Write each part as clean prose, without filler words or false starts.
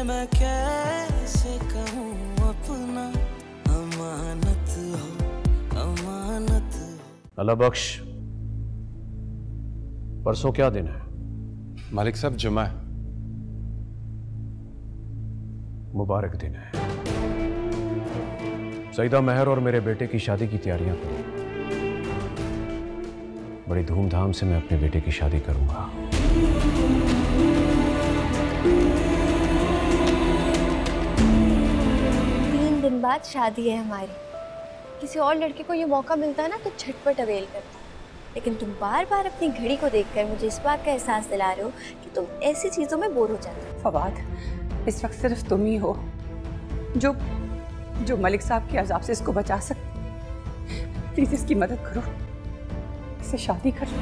मैं कैसे कहूँ अपना, अमानत हो, अमानत हो। अल्लाह बख्श, परसों क्या दिन है? मालिक साहब जुमा है। मुबारक दिन है। सईदा महर और मेरे बेटे की शादी की तैयारियां करो। बड़ी धूमधाम से मैं अपने बेटे की शादी करूंगा। 3 दिन बाद शादी है हमारी। किसी और लड़के को ये मौका मिलता है ना तो झटपट अवेल करता, लेकिन तुम बार बार अपनी घड़ी को देखकर मुझे इस बात का एहसास दिला रहे हो कि तुम ऐसी चीजों में बोर हो जाते हो। फवाद, इस वक्त सिर्फ तुम ही हो जो मलिक साहब के अजाब से इसको बचा सकते। प्लीज इसकी मदद करो, इससे शादी कर लो।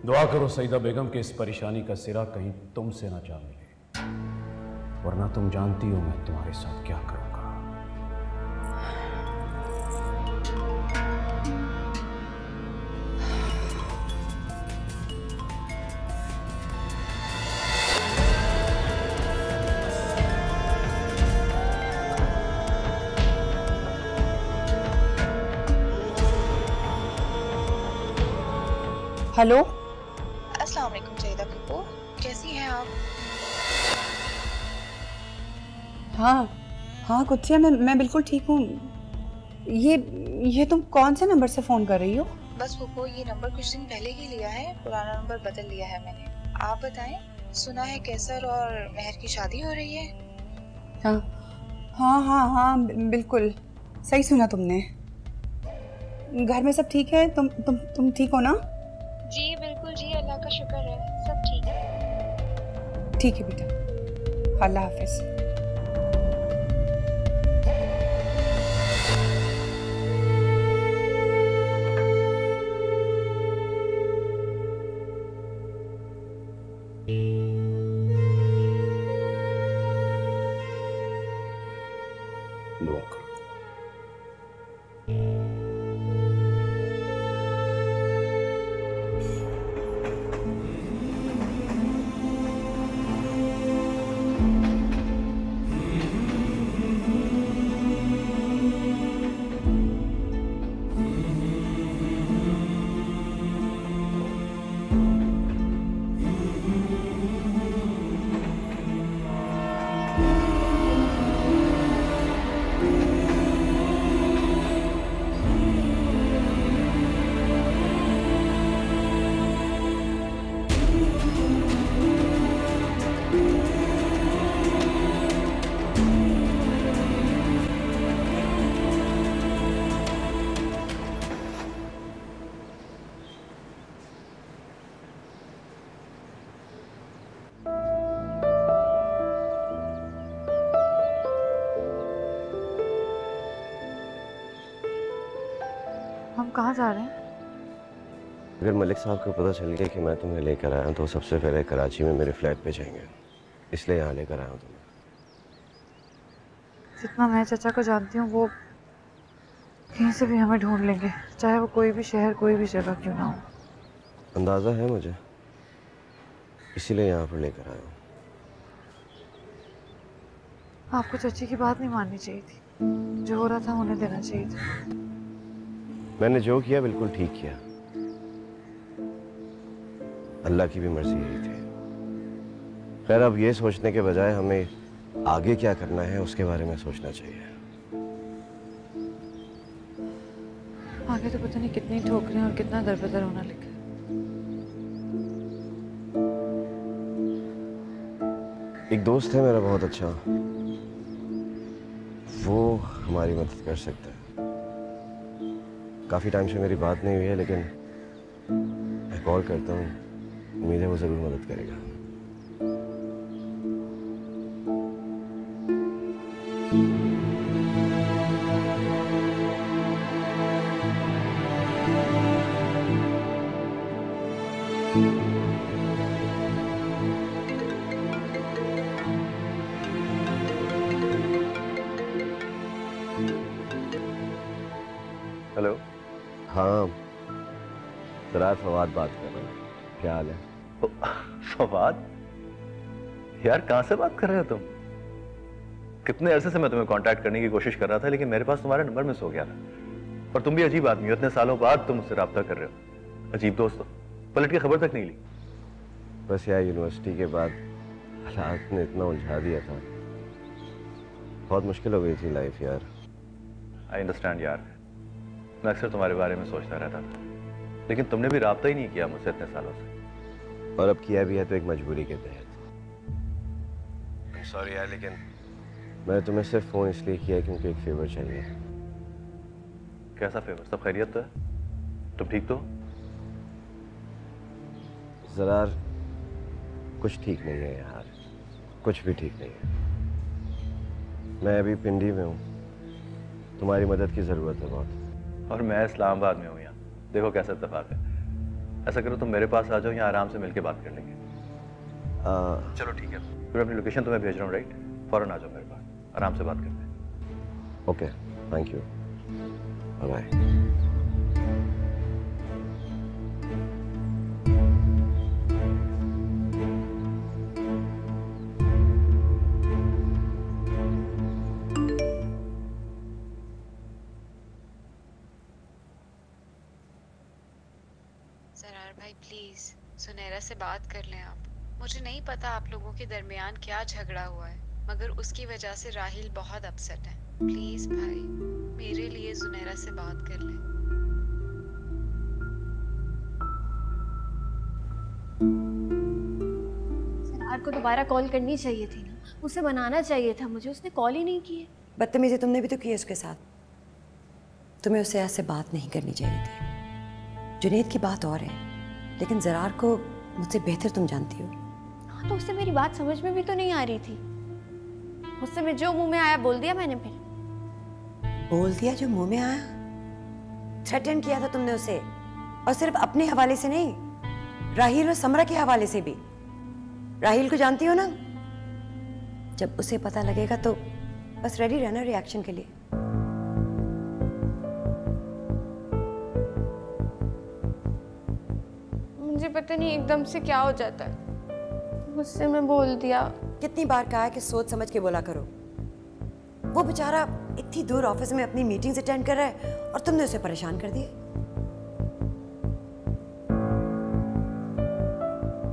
दुआ करो सईदा बेगम के इस परेशानी का सिरा कहीं तुमसे ना जा मिले, वरना तुम जानती हो मैं तुम्हारे साथ क्या करूंगा। हेलो, अस्सलाम वालेकुम सईदा कपूर, कैसी हैं आप? हाँ कुत्सिया, मैं बिल्कुल ठीक हूँ। ये तुम कौन से नंबर से फोन कर रही हो? बस फूफो, ये नंबर कुछ दिन पहले ही लिया है, पुराना नंबर बदल लिया है मैंने। आप बताएं, सुना है कैसर और महर की शादी हो रही है? हाँ बिल्कुल सही सुना तुमने। घर में सब ठीक है? तुम ठीक हो ना? जी बिल्कुल जी, अल्लाह का शुक्र है, सब ठीक है। ठीक है बेटा, अल्लाह हाफिज। दुआ करो। हम कहाँ जा रहे हैं? अगर मलिक साहब को पता चल गया कि मैं तुम्हें लेकर आया हूँ तो सबसे पहले कराची में मेरे फ्लैट पे जाएंगे, इसलिए यहाँ लेकर आया हूँ तुम्हें। जितना मैं चाचा को जानती हूँ वो कहीं से भी हमें ढूंढ लेंगे, चाहे वो कोई भी शहर कोई भी जगह क्यों ना हो। अंदाज़ा है मुझे, इसीलिए यहाँ पर लेकर आया हूँ। आपको चाची की बात नहीं माननी चाहिए थी, जो हो रहा था होने देना चाहिए था। मैंने जो किया बिल्कुल ठीक किया, अल्लाह की भी मर्जी यही थी। खैर, अब ये सोचने के बजाय हमें आगे क्या करना है उसके बारे में सोचना चाहिए। आगे तो पता नहीं कितनी ठोकरें और कितना दरबदर होना लिखा है। एक दोस्त है मेरा बहुत अच्छा, वो हमारी मदद कर सकता है। काफ़ी टाइम से मेरी बात नहीं हुई है, लेकिन मैं कॉल करता हूँ, उम्मीद है वो ज़रूर मदद करेगा। यार फवाद बात कर रहा हूँ। क्या हाल है? फवाद? यार कहाँ से बात कर रहे हो तुम? कितने अरसे से मैं तुम्हें कांटेक्ट करने की कोशिश कर रहा था, लेकिन मेरे पास तुम्हारा नंबर मिस हो गया था। और तुम भी अजीब आदमी हो, इतने सालों बाद तुम मुझसे राब्ता कर रहे हो। अजीब दोस्त हो, पलट के खबर तक नहीं ली। बस यार यूनिवर्सिटी के बाद हालात ने इतना उलझा दिया था, बहुत मुश्किल हो गई थी लाइफ यार। आई अंडरस्टैंड यार, मैं अक्सर तुम्हारे बारे में सोचता रहता था, लेकिन तुमने भी राब्ता ही नहीं किया मुझसे इतने सालों से। और अब किया भी है तो एक मजबूरी के तहत। सॉरी यार, लेकिन मैंने तुम्हें सिर्फ फ़ोन इसलिए किया क्योंकि एक फेवर चाहिए। कैसा फेवर? सब खैरियत तो है? तुम ठीक तो? ज़रार कुछ ठीक नहीं है यार, कुछ भी ठीक नहीं है। मैं अभी पिंडी में हूँ, तुम्हारी मदद की ज़रूरत है बहुत। और मैं इस्लामाबाद में हूँ यहाँ। देखो कैसा इत्तेफाक है। ऐसा करो तुम मेरे पास आ जाओ, यहाँ आराम से मिलके बात कर लेंगे। चलो ठीक है, फिर अपनी लोकेशन तुम्हें भेज रहा हूँ, राइट? फौरन आ जाओ मेरे पास, आराम से बात करते हैं। Okay, thank you, bye. Zarar भाई प्लीज सुनैरा से बात कर लें आप। मुझे नहीं पता आप लोगों के दरमियान क्या झगड़ा हुआ है, मगर उसकी वजह से राहिल बहुत अपसेट है। प्लीज भाई मेरे लिए सुनैरा से बात कर लें। जरार को दोबारा कॉल करनी चाहिए थी ना, उसे मनाना चाहिए था मुझे, उसने कॉल ही नहीं की है। बदतमीजी तुमने भी तो की है उसके साथ। तुम्हें उससे ऐसे बात नहीं करनी चाहिए थी। जुनैद की बात और है, लेकिन जरार को मुझसे बेहतर तुम जानती हो। हाँ तो उससे मेरी बात समझ में भी तो नहीं आ रही थी। मुझसे में जो मुंह में आया बोल दिया मैंने। फिर बोल दिया जो मुंह में आया? थ्रेटन किया था तुमने उसे, और सिर्फ अपने हवाले से नहीं, राहिल और समरा के हवाले से भी। राहिल को जानती हो ना? जब उसे पता लगेगा तो बस रेडी रहना रिएक्शन के लिए। मुझे पता नहीं एकदम से क्या हो जाता है, मुझसे मैं बोल दिया। कितनी बार कहा है कि सोच समझ के बोला करो। वो बेचारा इतनी दूर ऑफिस में अपनी मीटिंग्स अटेंड कर रहा है और तुमने उसे परेशान कर दिया।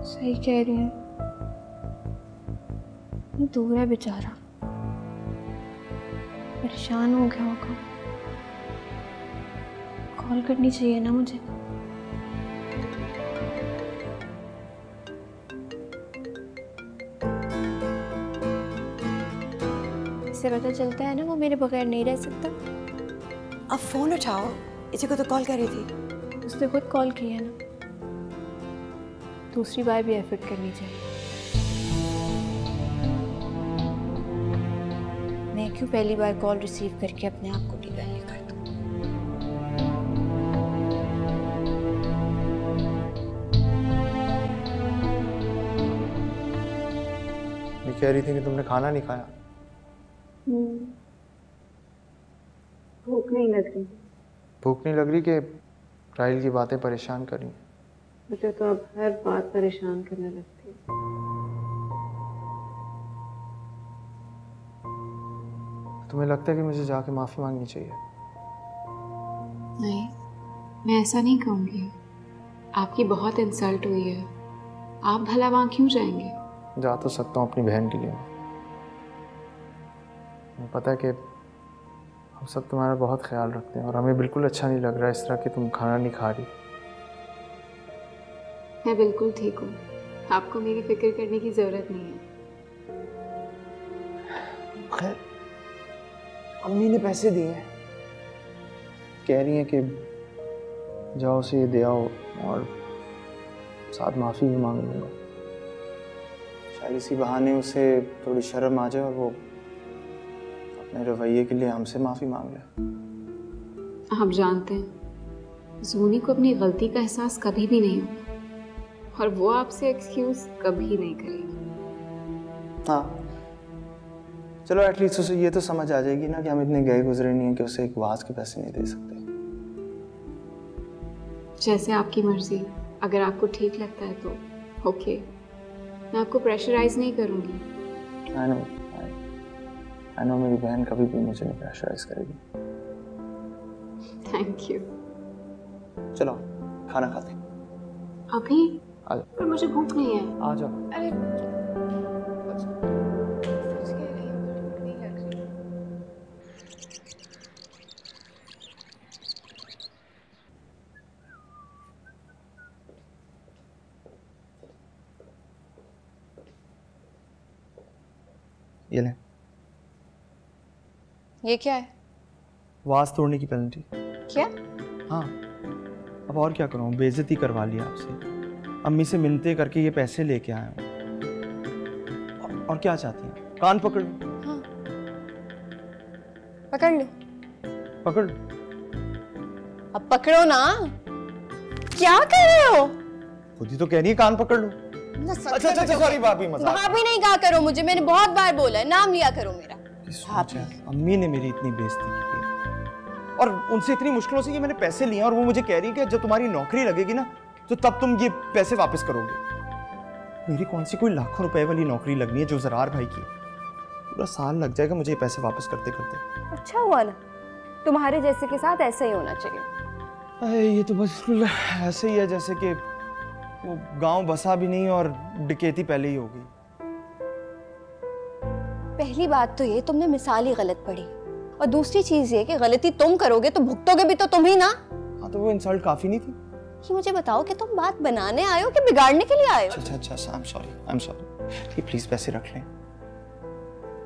सही कह रही है, दूर है बेचारा, परेशान हो गया होगा। कॉल करनी चाहिए ना मुझे। इससे पता चलता है ना वो मेरे बगैर नहीं रह सकता। अब फोन उठाओ, इसी को तो कॉल कर रही थी। उसने खुद कॉल किया ना, दूसरी बार भी एफर्ट करनी चाहिए। मैं क्यों पहली बार कॉल रिसीव करके अपने आप को डिवैल्यू कर दूं? ये कह रही थी कि तुमने खाना नहीं खाया। भूख नहीं लग रही। भूख नहीं लग रही कि राहिल की बातें परेशान कर रही हैं? मुझे तो अब हर बात परेशान करने लगती है। तुम्हें लगता है कि मुझे जाके माफ़ी मांगनी चाहिए? नहीं, मैं ऐसा नहीं कहूँगी। आपकी बहुत इंसल्ट हुई है, आप भला वहाँ क्यों जाएंगे? जा तो सकता हूँ अपनी बहन के लिए। मुझे पता है कि हम सब तुम्हारा बहुत ख्याल रखते हैं और हमें बिल्कुल अच्छा नहीं लग रहा इस तरह कि तुम खाना नहीं खा रही। मैं बिल्कुल ठीक हूँ, आपको मेरी फिक्र करने की ज़रूरत नहीं है। खैर, अम्मी ने पैसे दिए हैं, कह रही हैं कि जाओ उसे ये दे आओ और साथ माफ़ी भी मांग लूँगा। शायद इसी बहाने उसे थोड़ी शर्म आ जाए और वो अपने रवैये के लिए हमसे माफ़ी मांग ले। आप जानते हैं जूनी को अपनी गलती का एहसास कभी भी नहीं होगा और वो आपसे एक्सक्यूज कभी नहीं करेगी। हाँ चलो, एटलीस्ट उसे ये तो समझ आ जाएगी ना कि हम इतने गए गुजरे नहीं हैं कि उसे एक वाज के पैसे नहीं दे सकते। जैसे आपकी मर्जी, अगर आपको ठीक लगता है तो ओके। मैं आपको प्रेशराइज नहीं करूँगी। आई नो मेरी बहन कभी भी मुझे नहीं प्रेशराइज करेगी। Thank you. चलो खाना खाते हैं। अभी? आ जाओ। पर मुझे भूख नहीं है। आ जाओ। अरे ये ले। ये क्या है? वास तोड़ने की पेनल्टी। क्या? हाँ, अब और क्या करूँ, बेइज्जती करवा लिया आपसे। अम्मी से मिलते करके ये पैसे लेके आया हूँ। और क्या चाहती हैं? कान पकड़ लो। हाँ। पकड़ लो। पकड़ लो। अब पकड़ो ना। क्या कर रहे हो? खुद ही तो कह रही है कान पकड़ लो। अच्छा सॉरी भाभी, मजाक। भाभी नहीं कहा करो मुझे, मैंने बहुत बार बोला है, नाम लिया करो मेरा। अम्मी ने मेरी इतनी बेइज्जती की और उनसे इतनी मुश्किलों से ये मैंने पैसे लिए और वो मुझे कह रही है कि जब तुम्हारी नौकरी लगेगी ना तो तब तुम ये पैसे वापस करोगे। मेरी कौन सी कोई लाखों रुपए वाली नौकरी लगनी है जो ज़रार भाई की। पूरा साल लग जाएगा मुझे ये पैसे वापस करते करते। अच्छा हुआ ना, तुम्हारे जैसे के साथ ऐसा ही होना चाहिए। ये तो बस ऐसे ही है जैसे कि वो गांव बसा भी नहीं और डकैती पहले ही हो गई। पहली बात तो ये तुमने मिसाल ही गलत पढ़ी, और दूसरी चीज ये कि गलती तुम करोगे तो भुगतोगे भी तो तुम ही ना। हाँ तो वो इंसल्ट काफी नहीं थी। ये मुझे बताओ कि तुम बात बनाने आए हो कि बिगाड़ने के लिए आए हो? अच्छा आई एम सॉरी। ये प्लीज पैसे रख लें।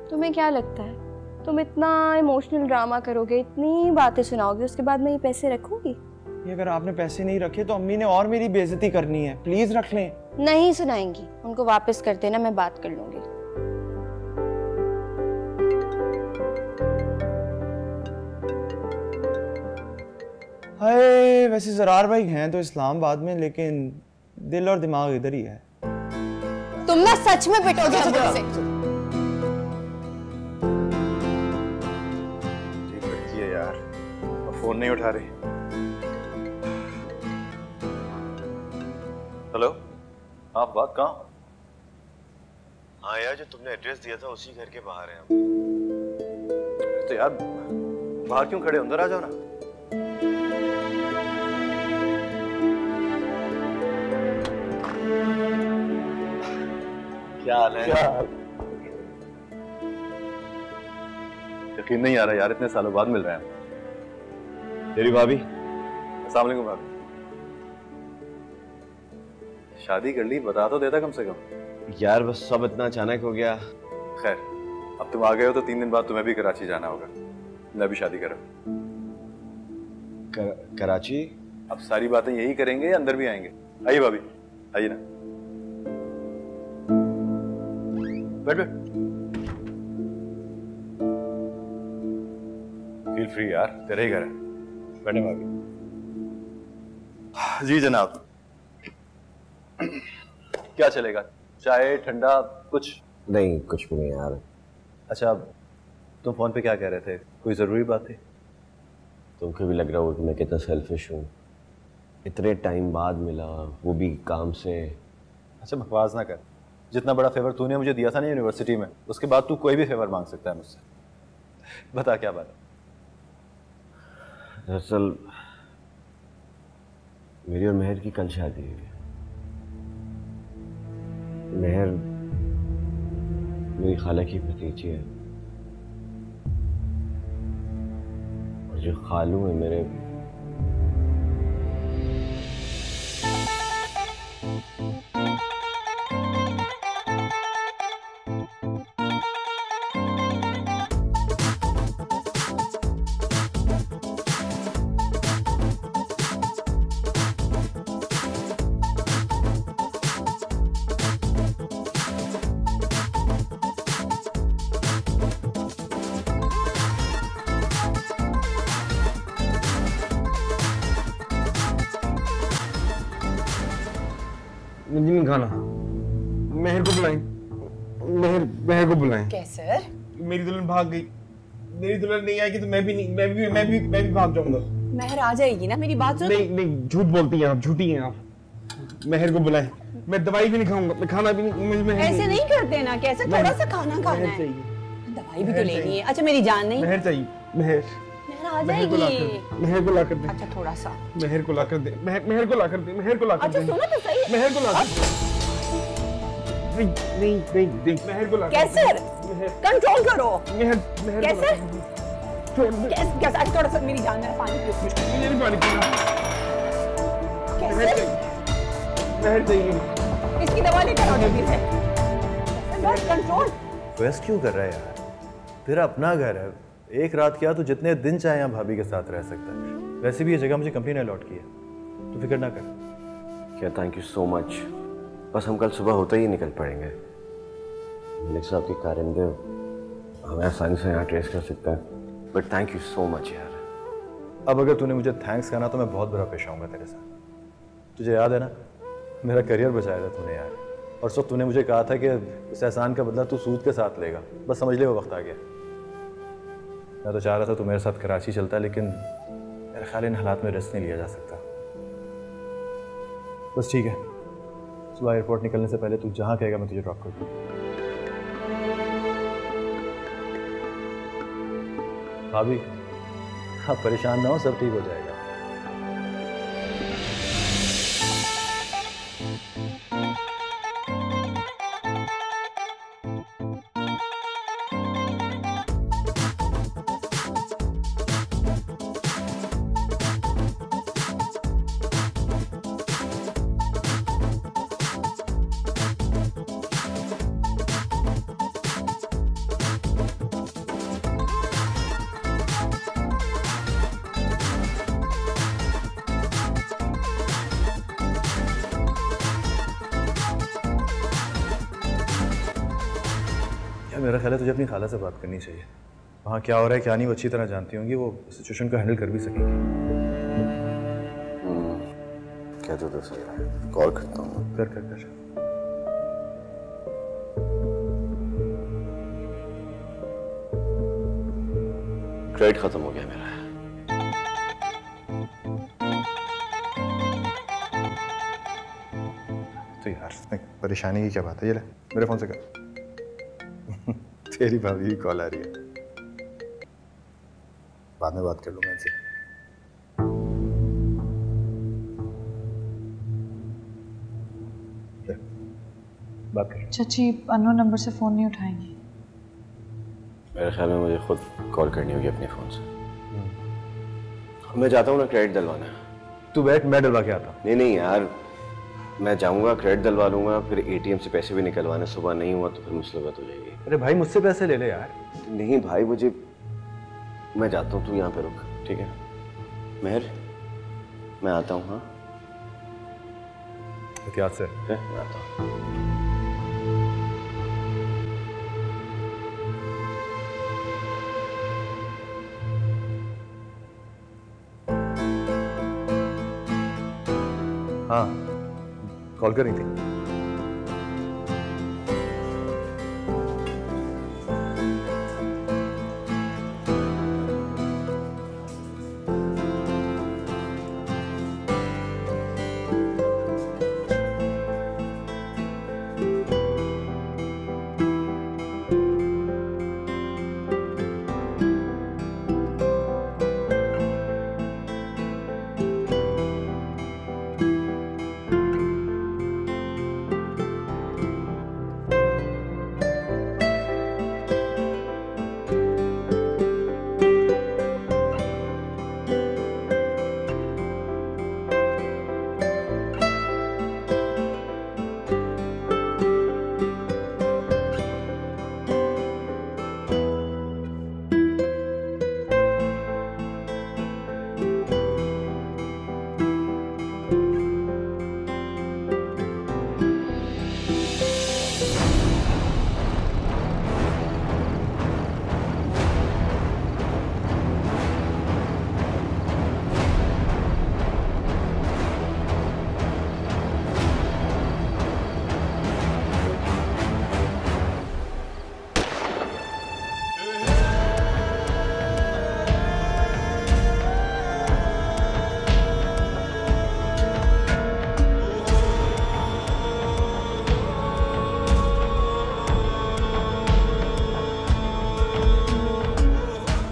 तुम्हें क्या लगता है तुम इतना इमोशनल ड्रामा करोगे, इतनी बातें सुनाओगे, उसके बाद मैं ये पैसे रखूंगी? ये अगर आपने पैसे नहीं रखे तो अम्मी ने और मेरी बेइज्जती करनी है। प्लीज रख लें। नहीं सुनाएंगी, उनको वापस कर देना, मैं बात कर लूंगी। हाय, वैसे ज़रार भाई हैं तो इस्लामाबाद में, लेकिन दिल और दिमाग इधर ही है। तुम ना सच में पिटोगे मुझसे। ठीक लगती है यार, अब फोन नहीं उठा रही। हेलो, हाँ बात कहाँ? हाँ यार, जो तुमने एड्रेस दिया था उसी घर के बाहर हैं हम। तो यार बाहर क्यों खड़े, अंदर आ जाओ ना। क्या हाल है? यकीन नहीं आ रहा यार, इतने सालों बाद मिल रहे हैं। तेरी भाभी? अस्सलाम वालेकुम भाभी। शादी कर ली, बता तो देता कम से कम। यार बस सब इतना अचानक हो गया। खैर, अब तुम आ गए हो तो 3 दिन बाद तुम्हें भी कराची जाना होगा। मैं भी शादी करूँ। कराची? अब सारी बातें यही करेंगे, अंदर भी आएंगे। आइए भाभी, आइए ना, बैठ। फील फ्री यार, तेरा ही घर है, बैठे भाभी। जी जनाब। क्या चलेगा, चाय ठंडा कुछ? नहीं कुछ भी नहीं यार। अच्छा, तुम फोन पे क्या कह रहे थे, कोई जरूरी बात थी? तुमको भी लग रहा होगा कि मैं कितना सेल्फिश हूँ। इतने टाइम बाद मिला, वो भी काम से। अच्छा बकवास ना कर, जितना बड़ा फेवर तूने मुझे दिया था ना यूनिवर्सिटी में, उसके बाद तू कोई भी फेवर मांग सकता है मुझसे। बता क्या बात है? दरअसल मेरी और मेहर की कल शादी हुई है। मेहर मेरी खाला की भतीजी है और जो खालू है मेरे, नहीं खाना। मेहर को बुलाएं। मेहर को बुलाएं। कैसर? मेरी दुल्हन भाग गई। मेरी दुल्हन नहीं आएगी तो मैं भी भाग जाऊंगा। मेहर आ जाएगी ना, मेरी बात सुनो। नहीं नहीं, झूठ बोलती हैं आप, झूठी हैं आप। मेहर को बुलाएं। मैं दवाई भी नहीं खाऊंगा, मैं खाना भी नहीं। ऐसे नहीं करते ना, कैसे थोड़ा सा खाना खाना है, दवाई भी तो लेनी है। अच्छा मेरी जान नहीं। मेहर चाहिए, मेहर आ जाएगी। मेहर को लाकर दे। अच्छा थोड़ा सा मेहर को लाकर दे, मेहर को लाकर दे, मेहर को लाकर दे। अच्छा सुनो तो सही, मेहर को लाकर दे। नहीं नहीं नहीं, मेहर को लाकर कैसे कंट्रोल करो। मेहर कैसे कैसे थोड़ा सा मेरी जान है, पानी पियो। मुझे नहीं पानी पीना। कैसे मेहर चाहिए। इसकी दवा लेकर आओ जल्दी से। बस कंट्रोल। वेस्ट क्यों कर रहा है यार? तेरा अपना घर है, एक रात क्या तो जितने दिन चाहे यहाँ भाभी के साथ रह सकता है। वैसे भी ये जगह मुझे कंपनी ने अलॉट की है, तो फिक्र ना कर। क्या थैंक यू सो मच। बस हम कल सुबह होते ही निकल पड़ेंगे। मलिक साहब के कारिंदे हमें आसानी से यहाँ ट्रेस कर सकते हैं, but thank you so much यार। अब अगर तूने मुझे थैंक्स कहना तो मैं बहुत बुरा पेश आऊँगा तेरे साथ। तुझे याद है ना, मेरा करियर बचाया था तूने यार, और सब तूने मुझे कहा था कि इस एहसान का बदला तू सूद के साथ लेगा। बस समझ ले वो वक्त आ गया। मैं तो चाह रहा था तू मेरे साथ कराची चलता, लेकिन मेरे ख्याल इन हालात में रिस्क नहीं लिया जा सकता। बस ठीक है, सुबह एयरपोर्ट निकलने से पहले तू जहाँ कहेगा मैं तुझे ड्रॉप कर दूँगा। भाभी आप परेशान ना हो, सब ठीक हो जाएगा। मेरा ख्याल है तुझे अपनी खाला से बात करनी चाहिए। वहाँ क्या हो रहा है क्या नहीं वो अच्छी तरह जानती होंगी, वो सिचुएशन को हैंडल कर भी सकेंगी। क्या तो सही है, कॉल करता हूँ। कर कर कर। क्रेडिट खत्म हो गया मेरा। तो यार परेशानी की क्या बात है, ये ले मेरे फोन से कर। तेरी भाभी की कॉल आ रही है, बाद में बात कर लूंगा इनसे। बात कर। चाची अननोन नंबर से फोन नहीं उठाएंगी। मेरे ख्याल में मुझे खुद कॉल करनी होगी अपने फोन से। मैं जाता हूँ ना क्रेडिट डलवाना। तू बैठ, मैं डलवा के आता हूँ। नहीं नहीं यार, मैं जाऊंगा क्रेडिट डलवा लूंगा, फिर एटीएम से पैसे भी निकलवाने। सुबह नहीं हुआ तो फिर मुसीबत हो जाएगी। अरे भाई मुझसे पैसे ले ले यार। नहीं भाई मुझे, मैं जाता हूँ, तू यहाँ पे रुक, ठीक है? मेहर मैं आता हूँ। हाँ एहतियात से। मैं आता हूँ। हाँ कॉल कर रही थी।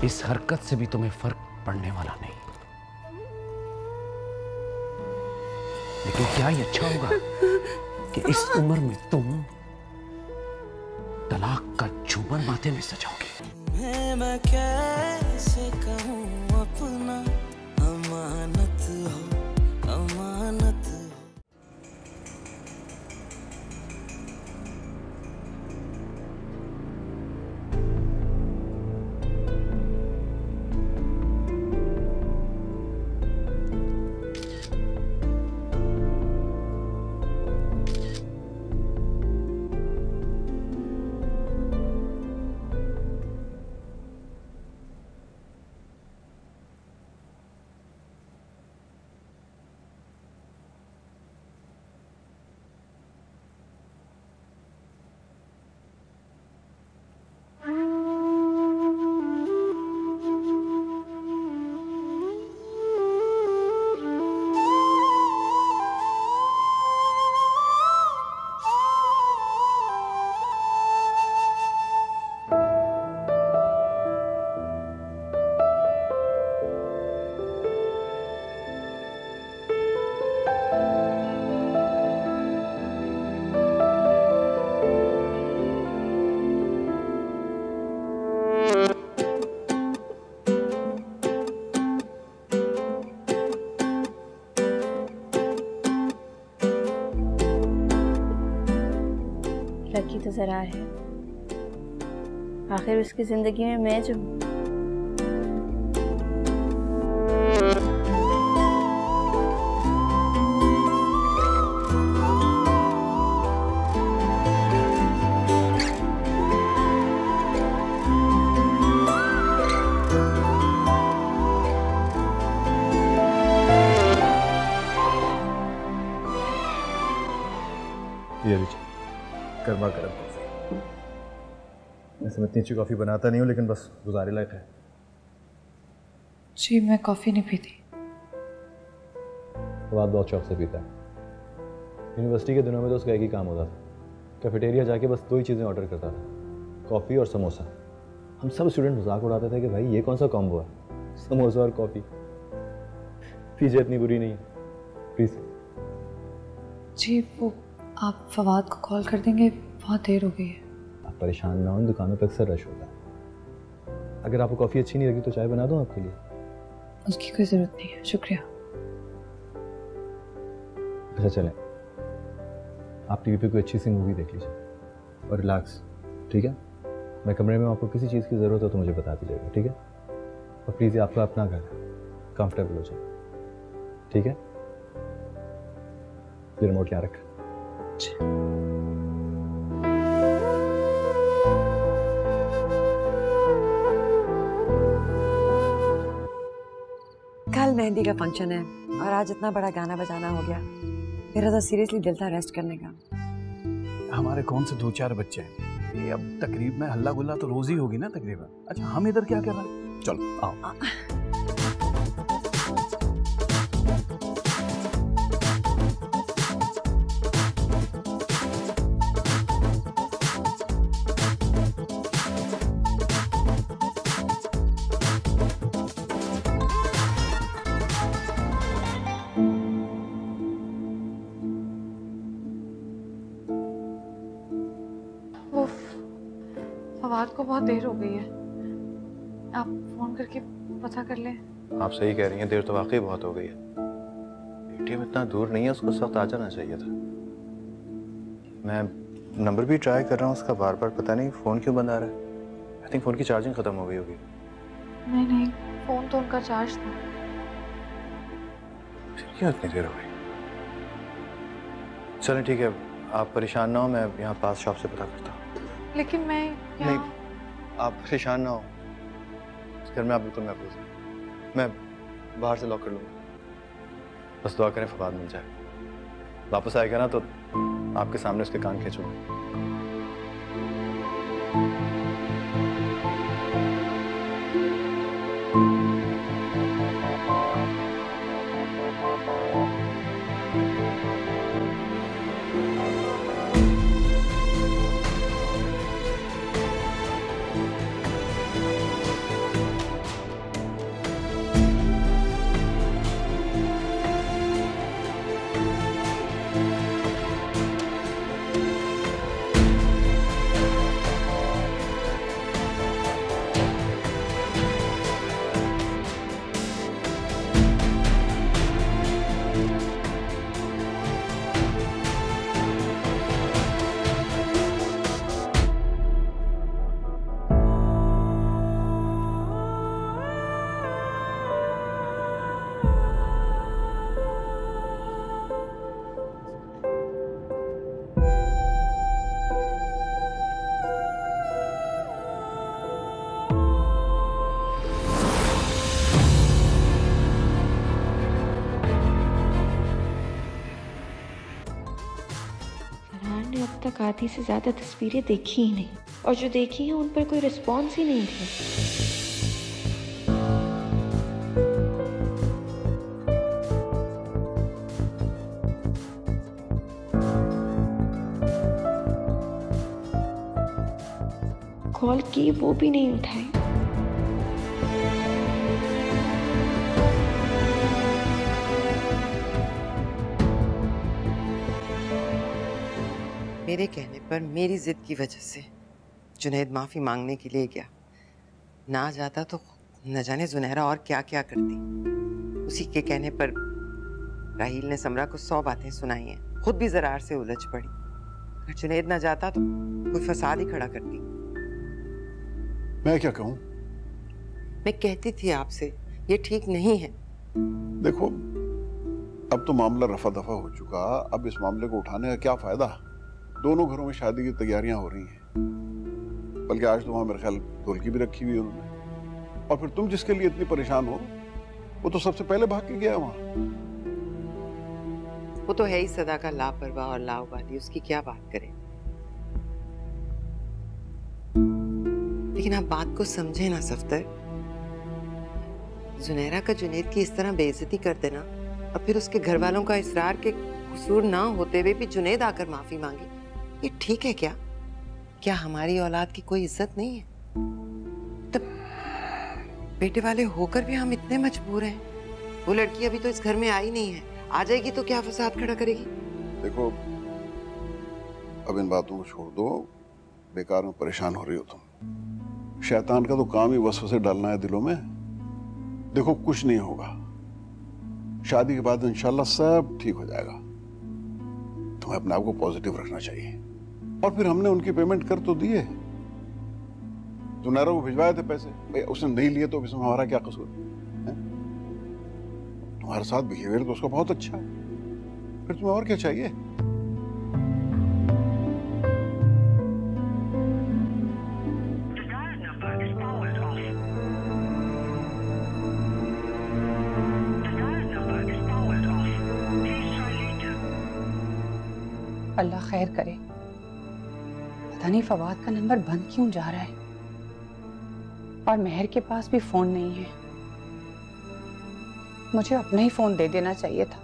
इस हरकत से भी तुम्हें फर्क पड़ने वाला नहीं। लेकिन क्या ये अच्छा होगा कि इस उम्र में तुम तलाक का झूमर माथे में सजाओगे? मैं कैसे कहूँ अपना अमानत हो, अमानत हो। लकी तो ज़रार है, आखिर उसकी जिंदगी में मैं जो हूँ। ये लीजिए गर्मा गर्म कॉफ़ी। वैसे मैं इतनी अच्छी कॉफ़ी बनाता नहीं हूँ, लेकिन बस गुजारे लायक है। जी मैं कॉफ़ी नहीं पीती। बात बहुत शौक से पीता है। यूनिवर्सिटी के दिनों में तो उसका एक ही काम होता था, कैफेटेरिया जाके बस 2 ही चीज़ें ऑर्डर करता था, कॉफ़ी और समोसा। हम सब स्टूडेंट मजाक उड़ाते थे कि भाई ये कौन सा कॉम्बो है, समोसा और कॉफ़ी। पीछे इतनी बुरी नहीं है प्लीज़। जी वो आप फवाद को कॉल कर देंगे, बहुत देर हो गई है। आप परेशान ना हो, दुकानों पर अक्सर रश होता है। अगर आपको कॉफ़ी अच्छी नहीं लगी तो चाय बना दूँ आपके लिए? उसकी कोई ज़रूरत नहीं है, शुक्रिया। अच्छा चलें, आप टीवी पे कोई अच्छी सी मूवी देख लीजिए और रिलैक्स, ठीक है? मैं कमरे में आपको किसी चीज़ की ज़रूरत हो तो मुझे बता दीजिएगा, ठीक है? और प्लीज़ ये आपका अपना घर है, कंफर्टेबल हो जाए, ठीक है? ये रिमोट यहाँ रख। कल मेहंदी का फंक्शन है और आज इतना बड़ा गाना बजाना हो गया। मेरा तो सीरियसली दिल था रेस्ट करने का। हमारे कौन से 2-4 बच्चे हैं, ये अब तकरीब में हल्ला गुल्ला तो रोज ही होगी ना तकरीबन। अच्छा हम इधर क्या कर रहे हैं, चलो आओ। फवाद को बहुत देर हो गई है, आप फोन करके पता कर लें। आप सही कह रही हैं, देर तो वाकई बहुत हो गई है। एटीएम इतना दूर नहीं है, उसको उस वक्त आ जाना चाहिए था। मैं नंबर भी ट्राई कर रहा हूँ उसका, बार बार पता नहीं फ़ोन क्यों बंद आ रहा है। आई थिंक फ़ोन की चार्जिंग ख़त्म हो गई होगी। नहीं नहीं, फ़ोन तो उनका चार्ज था। फिर क्यों इतनी देर हो गई? चलें ठीक है, आप परेशान ना हो, मैं यहाँ पास शॉप से पता करता हूँ। लेकिन मैं नहीं, आप परेशान ना हो, इस घर में आप बिल्कुल महफूज हैं। मैं बाहर से लॉक कर लूँगा, बस दुआ करें फवाद मिल जाए। वापस आएगा ना तो आपके सामने उसके कान खींचूंगा। आधी से ज़्यादा तस्वीरें देखी ही नहीं, और जो देखी हैं उन पर कोई रिस्पॉन्स ही नहीं थे। कॉल की वो भी नहीं उठाई। मेरे कहने पर, मेरी जिद की वजह से जुनैद माफी मांगने के लिए गया। ना जाता तो न जाने जुनैरा और क्या क्या करती। उसी के कहने पर राहील ने समरा को 100 बातें सुनाई हैं, खुद भी ज़रार से उलझ पड़ी। अगर जुनैद ना जाता तो कोई फसाद ही खड़ा करती। मैं क्या कहूँ? मैं कहती थी आपसे, ये ठीक नहीं है। देखो, अब तो मामला रफा दफा हो चुका, अब इस मामले को उठाने का क्या फायदा? दोनों घरों में शादी की तैयारियां हो रही हैं, बल्कि आज तो वहां मेरे ख्याल ढोलकी भी रखी हुई है उन्होंने। और फिर तुम जिसके लिए इतनी परेशान हो, वो तो सबसे पहले भाग के गया वहां। वो तो है ही सदा का लापरवाह और लाउबाली, उसकी क्या बात करें। लेकिन आप बात को समझे ना सफ्तर। जुनैरा का जुनैद की इस तरह बेइज्जती कर देना, और फिर उसके घर वालों का इसरार के कसूर ना होते हुए भी जुनैद आकर माफी मांगी, ये ठीक है क्या? क्या हमारी औलाद की कोई इज्जत नहीं है? तब बेटे वाले होकर भी हम इतने मजबूर हैं। वो लड़की अभी तो इस घर में आई नहीं है, आ जाएगी तो क्या फसाद खड़ा करेगी? देखो, अब इन बातों को छोड़ दो, बेकार में परेशान हो रही हो तुम। शैतान का तो काम ही वसवसे डालना है दिलों में। देखो, कुछ नहीं होगा, शादी के बाद इंशाल्लाह सब ठीक हो जाएगा। तुम्हें अपने आप को पॉजिटिव रखना चाहिए। और फिर हमने उनकी पेमेंट कर तो दिए, जुनैरा को भिजवाए थे पैसे, भाई उसने नहीं लिए तो इसमें हमारा क्या कसूर है? तुम्हारे साथ बिहेवियर तो उसका बहुत अच्छा है, फिर तुम्हें और क्या चाहिए? अल्लाह खैर करे। पता नहीं फवाद का नंबर बंद क्यों जा रहा है, और मेहर के पास भी फोन नहीं है। मुझे अपना ही फोन दे देना चाहिए था।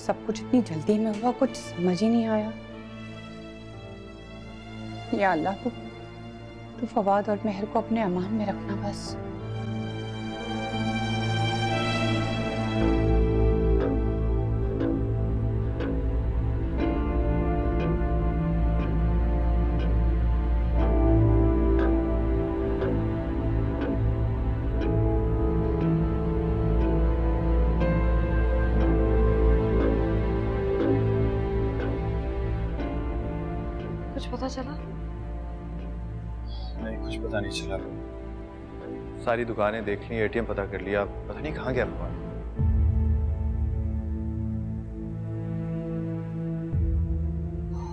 सब कुछ इतनी जल्दी में हुआ, कुछ समझ ही नहीं आया। या अल्लाह, तू फवाद और मेहर को अपने अमान में रखना बस। पता चला? नहीं, कुछ पता नहीं चला। सारी दुकानें देख ली, एटीएम पता कर लिया, पता नहीं कहाँ गया फवाद।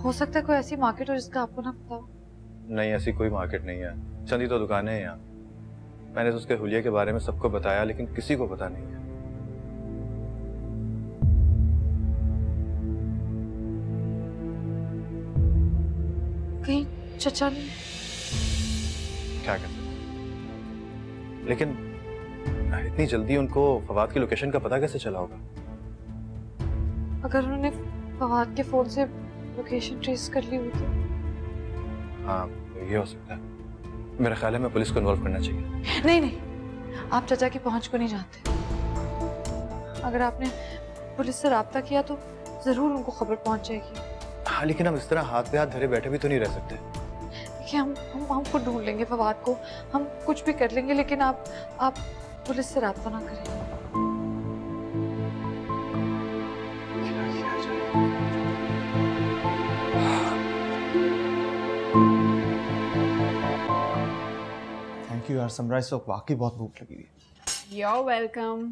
हो सकता है कोई ऐसी मार्केट हो जिसका आपको ना पता हो। नहीं, ऐसी कोई मार्केट नहीं है, चंद ही तो दुकानें हैं यहाँ। मैंने तो उसके हुलिये के बारे में सबको बताया, लेकिन किसी को पता नहीं है। कहीं चचा ने क्या कर सकते, लेकिन इतनी जल्दी उनको फवाद की लोकेशन का पता कैसे चला होगा? अगर उन्होंने फवाद के फोन से लोकेशन ट्रेस कर ली होती। हाँ, ये हो सकता है। मेरा ख्याल है मैं पुलिस को इन्वॉल्व करना चाहिए। नहीं नहीं, आप चाचा की पहुंच को नहीं जानते। अगर आपने पुलिस से राब्ता किया तो जरूर उनको खबर पहुंच जाएगी। हाँ, लेकिन हम इस तरह हाथ पे हाथ धरे बैठे भी तो नहीं रह सकते। देखिए, हम खुद ढूंढ लेंगे फवाद को, हम कुछ भी कर लेंगे, लेकिन आप पुलिस से राब्ता ना करें। थैंक यू यार, समराइज वक्त वाकई बहुत भूख लगी हुई है। You're welcome।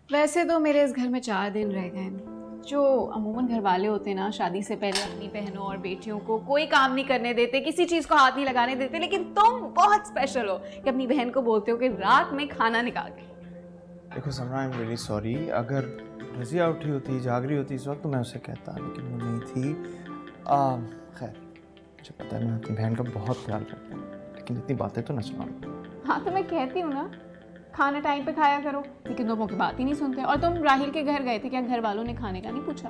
वैसे तो मेरे इस घर में 4 दिन रह गए। जो अमूमन घर वाले होते हैं ना, शादी से पहले अपनी बहनों और बेटियों को कोई काम नहीं करने देते, किसी चीज़ को हाथ नहीं लगाने देते, लेकिन तुम बहुत स्पेशल हो कि अपनी बहन को बोलते हो कि रात में खाना निकाल के। देखो समरा, आई एम रियली सॉरी। अगर रजिया उठी होती, जाग रही होती इस वक्त, तो मैं उसे कहता, लेकिन वो नहीं थी। खैर मुझे पता है मैं अपनी बहन का बहुत ख्याल रखता हूँ, लेकिन इतनी बातें तो न सुनाओ। हाँ तो मैं कहती हूँ ना, खाना टाइम पे खाया करो, लेकिन तुम की बात ही नहीं सुनते। और तुम राहिल के घर गए थे, क्या घर वालों ने खाने का नहीं पूछा?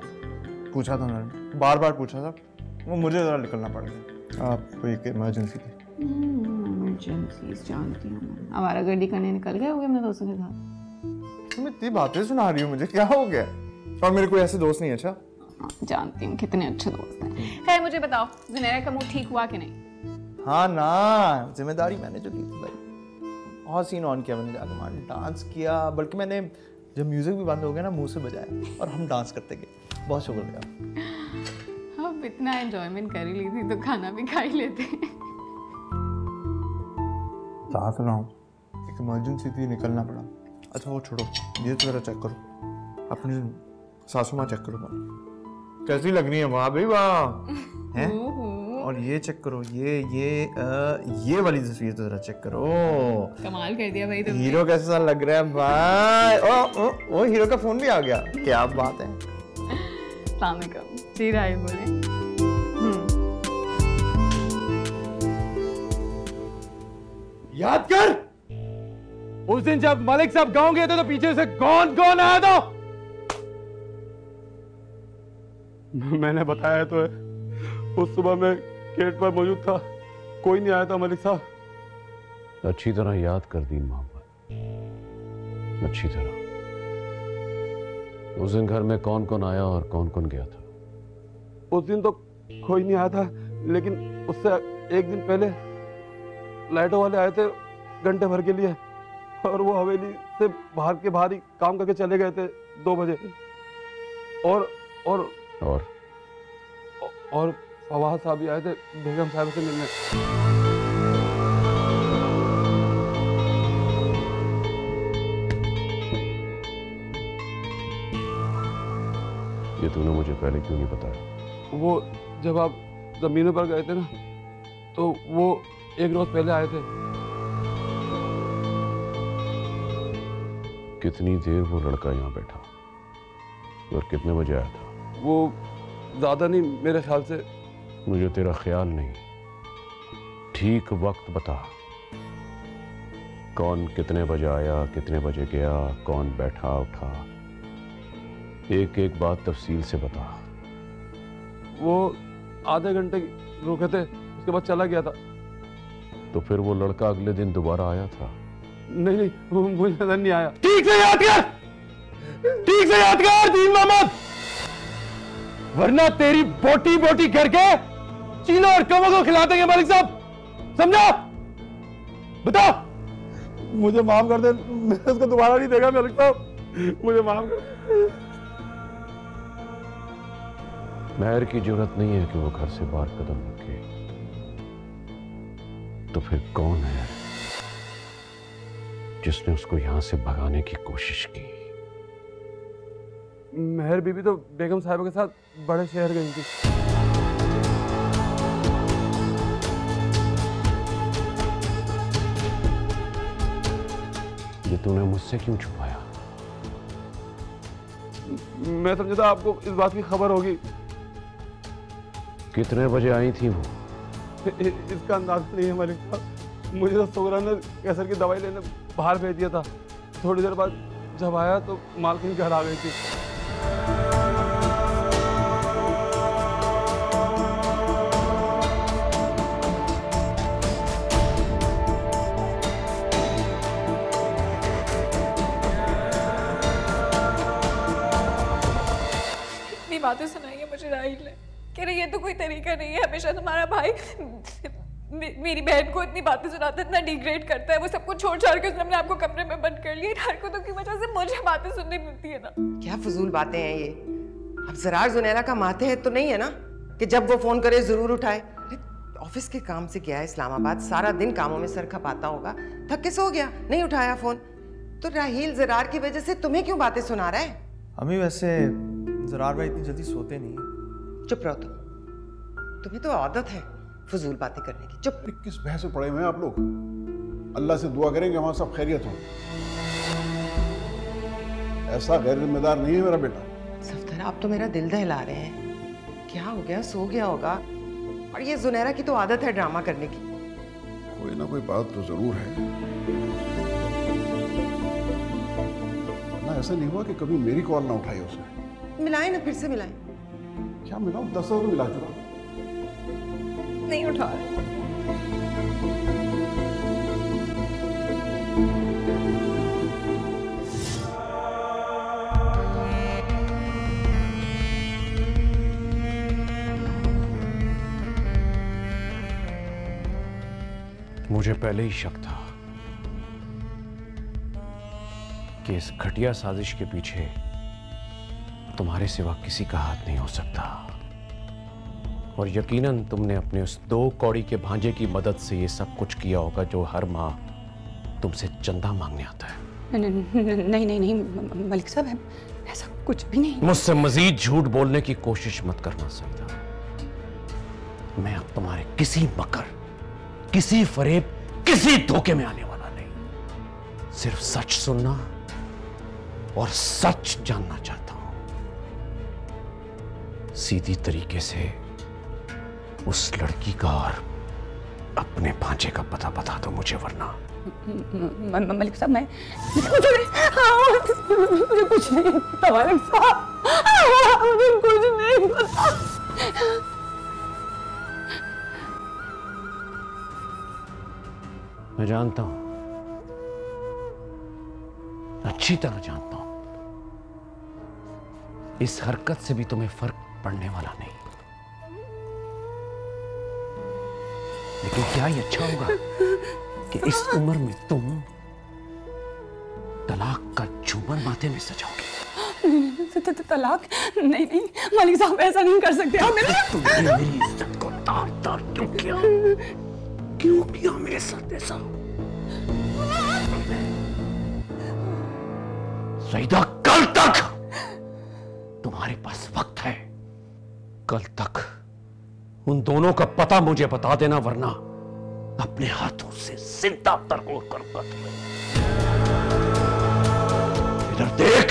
पूछा था उन्होंने, बार बार पूछा था, वो मुझे ज़रा निकलना पड़ गया। आपको एक इमरजेंसी थी। इमरजेंसीज जानती हूँ मैं। आवारागर्दी करने निकल गए होगे अपने दोस्तों के साथ। तुम इतनी बातें सुना रही हो मुझे, क्या हो गया? और मेरे कोई ऐसे दोस्त नहीं। अच्छा जानती हूँ कितने अच्छे दोस्त हैं। खैर मुझे बताओ, ज़ुनैरा का मूड ठीक हुआ कि नहीं? हाँ ना, जिम्मेदारी मैंने जो ली थी भाई, बहुत सीन ऑन किया मैंने, जाके वहाँ डांस किया, बल्कि मैंने जब म्यूजिक भी बंद हो गया ना मुंह से बजाया और हम डांस करते गए। बहुत शुक्रिया। अब इतना एंजॉयमेंट कर ही ली थी तो खाना भी खा ही लेते। साथ रहा हूँ, एक इमरजेंसी थी, निकलना पड़ा। अच्छा वो छोड़ो, ये तो जरा चेक करो, अपनी सासू माँ चेक करो कैसी लग रही है। वाह भाई वाह हैं। और ये चेक करो, ये वाली तस्वीर तो जरा चेक करो। कमाल कर दिया भाई तुमने। हीरो कैसा लग रहा है भाई। ओ हीरो का फोन भी आ गया, क्या बात है। अस्सलाम वालेकुम। जी राहिल बोले। याद कर, उस दिन जब मलिक साहब गांव गए थे तो पीछे से कौन कौन आया था? मैंने बताया तो है, उस सुबह मैं गेट पर मौजूद था, कोई नहीं आया था मलिक साहब। अच्छी तरह याद कर दीन मोहम्मद, अच्छी तरह। उस दिन घर में कौन कौन आया और कौन कौन गया था? उस दिन तो कोई नहीं आया था, लेकिन उससे एक दिन पहले लाइटों वाले आए थे घंटे भर के लिए, और वो हवेली से बाहर के बाहर ही काम करके चले गए थे 2 बजे। और फवाद साहब भी आए थे बेगम साहब से मिलने। ये तूने मुझे पहले क्यों नहीं बताया? वो जब आप जमीनों पर गए थे ना, तो वो एक रोज पहले आए थे। कितनी देर वो लड़का यहाँ बैठा और कितने बजे आया था? वो ज्यादा नहीं, मेरे ख्याल से। मुझे तेरा ख्याल नहीं, ठीक वक्त बता। कौन कितने बजे आया, कितने बजे गया, कौन बैठा उठा, एक एक बात तफसील से बता। वो आधे घंटे रुके थे, उसके बाद चला गया था। तो फिर वो लड़का अगले दिन दोबारा आया था? नहीं, वो मुझे नजर नहीं आया। ठीक से याद कर, ठीक से याद कर दीन मोहम्मद, वरना तेरी बोटी बोटी करके चीलों और कवों को खिला देंगे मलिक साहब, समझा? बता। मुझे माफ कर दे, मैं उसको दोबारा नहीं देगा मलिक साहब, मुझे माफ कर। महर की जरूरत नहीं है कि वो घर से बाहर कदम रखे, तो फिर कौन है जिसने उसको यहां से भगाने की कोशिश की? मेहर बीबी तो बेगम साहिबा के साथ बड़े शहर गई थी। ये तूने मुझसे क्यों छुपाया? मैं समझा था आपको इस बात की खबर होगी। कितने बजे आई थी वो? इसका अंदाजा नहीं है मलिक साहब, मुझे तो सोगरा ने कैंसर की दवाई लेने बाहर भेज दिया था। थोड़ी देर बाद जब आया तो मालकिन घर आ गई थी। बातें सुनाई है मुझे राहिल ने, कह रही ये तो कोई तरीका नहीं है, हमेशा तुम्हारा भाई मेरी बहन को इतनी बातें सुनाता है, इतना डिग्रेड करता है, वो सब कुछ छोड़ छाड़ के उसने अपने आपको कमरे में बंद कर लिया। हरकतों की वजह से मुझे बातें सुननी मिलती है ना। क्या फजूल बातें हैं ये? अब ज़रार ज़ुनैरा का माथे है तो नहीं है ना कि जब वो फोन करे जरूर उठाए? ऑफिस के काम से गया है इस्लामाबाद, सारा दिन कामों में सर खपाता होगा, थक के सो गया, नहीं उठाया फोन। तो राहील ज़रार की वजह से तुम्हें क्यों बातें सुना रहा है? अम्मी वैसे ज़रार भाई इतनी जल्दी सोते नहीं। चुप रहो तुम, तुम्हें तो आदत है फजूल बातें करने की। चुप। किस बहस में पड़े हुए हैं आप लोग? अल्लाह से दुआ करेंगे वहां सब खैरियत हो। ऐसा गैर जिम्मेदार नहीं है मेरा बेटा। सफ्दर, आप तो मेरा दिल दहला रहे हैं। क्या हो गया? सो गया होगा। और ये जुनैरा की तो आदत है ड्रामा करने की। कोई ना कोई बात तो जरूर है ना। ऐसा नहीं हुआ कि कभी मेरी कॉल ना उठाई उसने? मिलाए ना, फिर से मिलाए। क्या मिलाऊं? 10 तो मिला चुका। नहीं उठा रहे। मुझे पहले ही शक था कि इस घटिया साजिश के पीछे तुम्हारे सिवा किसी का हाथ नहीं हो सकता। और यकीनन तुमने अपने उस 2 कौड़ी के भांजे की मदद से ये सब कुछ किया होगा जो हर माह तुमसे चंदा मांगने आता है। नहीं नहीं नहीं मलिक साहब, ऐसा कुछ भी नहीं। मुझसे मजीद झूठ बोलने की कोशिश मत करना सईदा। मैं अब तुम्हारे किसी मकर, किसी फरेब, किसी धोखे में आने वाला नहीं। सिर्फ सच सुनना और सच जानना चाहता हूं। सीधी तरीके से उस लड़की का और अपने भांजे का पता बता दो मुझे, वरना मलिक साहब मैं मुझे कुछ नहीं पता मलिक साहब, मुझे कुछ नहीं पता। मैं जानता हूं, अच्छी तरह जानता हूं, इस हरकत से भी तुम्हें फर्क पड़ने वाला नहीं। लेकिन क्या ये अच्छा होगा कि इस उम्र में तुम तलाक का झूमर माथे में सजाओगे? तलाक? नहीं नहीं मलिक साहब, ऐसा नहीं कर सकते आप। तुमने मेरी इज्जत को तार-तार क्यों किया? क्यों किया मेरे साथ ऐसा? सईदा, कल तक तुम्हारे पास वक्त है। कल तक उन दोनों का पता मुझे बता देना, वरना अपने हाथों से जिंदा तरगोर करूंगा तुम्हें। इधर देख।